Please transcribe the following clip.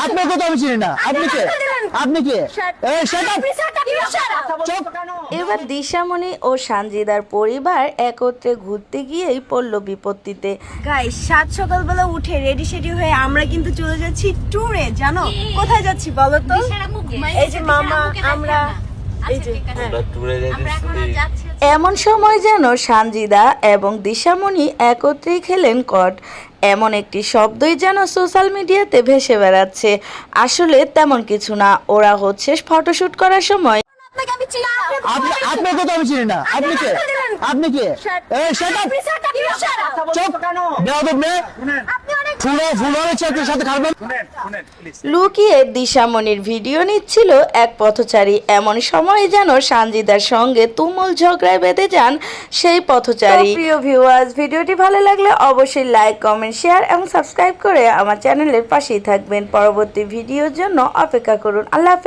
আপনাকে তো আমি চিনি না। আপনি কে? আপনি কে? এবার দিশামণি ও সানজিদার পরিবার একত্রে ঘুরতে গিয়েই পড়ল বিপত্তিতে। গাইস, সাত সকালবেলা উঠে রেডি সেডি হয়ে আমরা কিন্তু চলে যাচ্ছি ট্যুরে। জানো কোথায় যাচ্ছি বলো তো? এই যে মামা, আমরা এই যে এমন সময় যেন সানজিদা এবং দিশামণি একত্রেই খেলেন কট। এমন একটি শব্দই যেন সোশ্যাল মিডিয়াতে ভেসে বেড়াচ্ছে। আসলে তেমন কিছু না, ওরা হচ্ছে ফটোশুট করার সময়। আপনাকে তো আমি চিনি না। আপনি কে? আপনি কে? লুকিয়ে দিশামণির ভিডিও নিচ্ছিল এক পথচারী। এমন সময় যেন সানজিদার সঙ্গে তুমুল ঝগড়ায় বেঁধে যান সেই পথচারী। প্রিয় ভিউয়ার্স, ভিডিওটি ভালো লাগলে অবশ্যই লাইক, কমেন্ট, শেয়ার এবং সাবস্ক্রাইব করে আমার চ্যানেলের পাশেই থাকবেন। পরবর্তী ভিডিওর জন্য অপেক্ষা করুন। আল্লাহ হাফেজ।